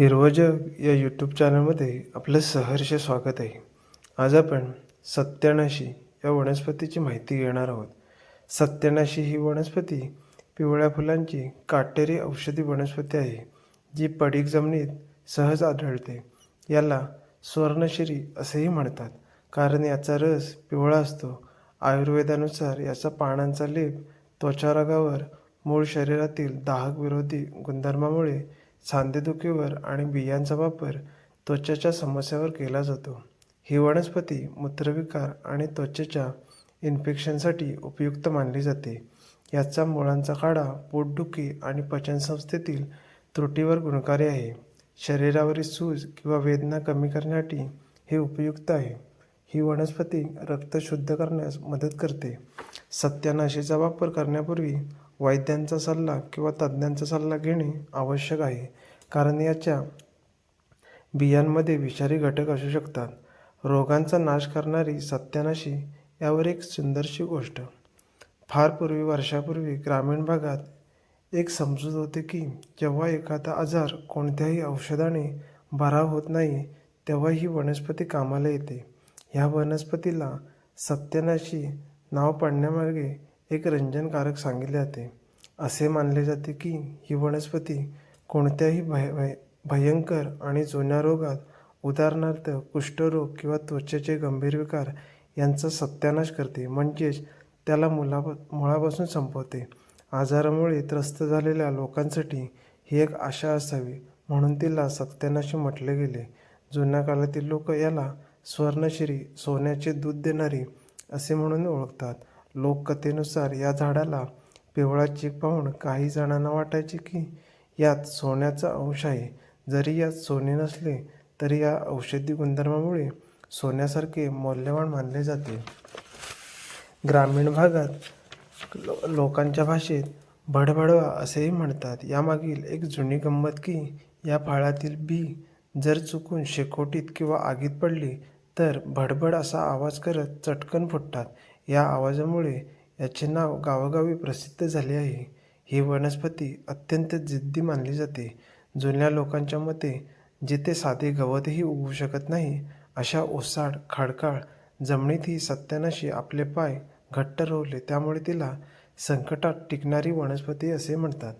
हिरवं जग या यूट्यूब चॅनलमध्ये आपलं सहर्ष स्वागत आहे. आज आपण सत्यानाशी या वनस्पतीची माहिती घेणार आहोत. सत्यानाशी ही वनस्पती पिवळ्या फुलांची काटेरी औषधी वनस्पती आहे, जी पडीक जमिनीत सहज आढळते. याला स्वर्णशिरी असेही म्हणतात, कारण याचा रस पिवळा असतो. आयुर्वेदानुसार याचा पानांचा लेप त्वचारोगावर, मूळ शरीरातील दाहक विरोधी गुणधर्मामुळे सांधेदुखीवर आणि बियांचा वापर त्वचेच्या समस्यावर केला जातो. ही वनस्पती मूत्रविकार आणि त्वचेच्या इन्फेक्शनसाठी उपयुक्त मानली जाते. याचा मुळांचा काढा पोटदुखी आणि पचनसंस्थेतील त्रुटीवर गुणकारी आहे. शरीरावरील सूज किंवा वेदना कमी करण्यासाठी हे उपयुक्त आहे. ही वनस्पती रक्त शुद्ध करण्यास मदत करते. सत्यानाशीचा वापर करण्यापूर्वी वैद्यांचा सल्ला किंवा तज्ज्ञांचा सल्ला घेणे आवश्यक आहे, कारण याच्या बियांमध्ये विषारी घटक असू शकतात. रोगांचा नाश करणारी सत्यानाशी यावर एक सुंदरशी गोष्ट. फार पूर्वी, वर्षापूर्वी ग्रामीण भागात एक समजूत होते की जेव्हा एखादा आजार कोणत्याही औषधाने बरा होत नाही, तेव्हा ही वनस्पती कामाला येते. ह्या वनस्पतीला सत्यानाशी नाव पडण्यामागे एक रंजनकारक सांगितले जाते. असे मानले जाते की ही वनस्पती कोणत्याही भयंकर आणि जुन्या रोगात, उदाहरणार्थ कुष्ठरोग किंवा त्वचेचे गंभीर विकार यांचा सत्यानाश करते, म्हणजेच त्याला मुळापासून संपवते. आजारामुळे त्रस्त झालेल्या लोकांसाठी ही एक आशा असावी म्हणून तिला सत्यानाशी म्हटले गेले. जुन्या काळातील लोक याला स्वर्णशिरी, सोन्याचे दूध देणारी असे म्हणून ओळखतात. लोककथेनुसार या झाडाला पिवळा चीक पाहून काही जणांना वाटायचे की यात सोन्याचा अंश आहे. जरी यात सोने नसले तरी या औषधी गुणधर्मामुळे सोन्यासारखे मौल्यवान मानले जाते. ग्रामीण भागात लोकांच्या भाषेत भडभडवा असेही म्हणतात. यामागील एक जुनी गंमत की या फळातील बी जर चुकून शेकोटीत किंवा आगीत पडली तर भडभड असा आवाज करत चटकन फुटतात. या आवाजामुळे याचे नाव गावोगावी प्रसिद्ध झाले आहे. ही वनस्पती अत्यंत जिद्दी मानली जाते. जुन्या लोकांच्या मते जिथे साधे गवतही उगवू शकत नाही, अशा ओसाड, खडकाळ जमिनीत ही सत्यानाशी आपले पाय घट्ट रोवले, त्यामुळे तिला संकटात टिकणारी वनस्पती असे म्हणतात.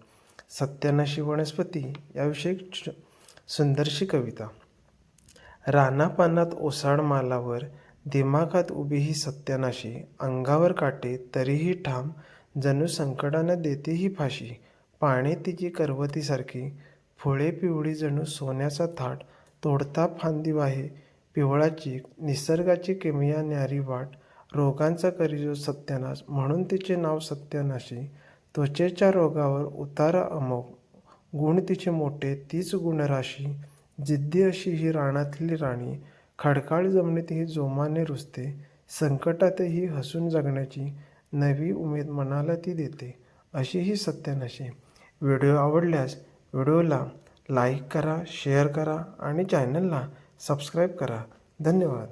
सत्यानाशी वनस्पती याविषयी सुंदरशी कविता. रानापानात ओसाड मालावर, दिमाखात उभी ही सत्यानाशी, अंगावर काटे तरीही ठाम, जणू संकटानं देते ही फाशी. पाने तिची करवतीसारखी, फुले पिवळी जणू सोन्याचा थाट, तोडता फांदी वाहे पिवळा चीक, निसर्गाची किमया न्यारी वाट, रोगांचा करीजो सत्यानाश म्हणून तिचे नाव सत्यानाशी. त्वचेच्या रोगावर उतारा अमोघ, गुण तिचे मोठे तीच गुणराशी, जिद्दी अशी ही रानातली राणी, खडकाळ जमिनीत ही जोमाने रुजते, संकटातही हसून जगण्याची नवी उमेद मनाला ती देते, अशी ही सत्यानाशी. व्हिडिओ आवडल्यास व्हिडिओला लाईक करा, शेअर करा आणि चॅनलला सबस्क्राईब करा. धन्यवाद.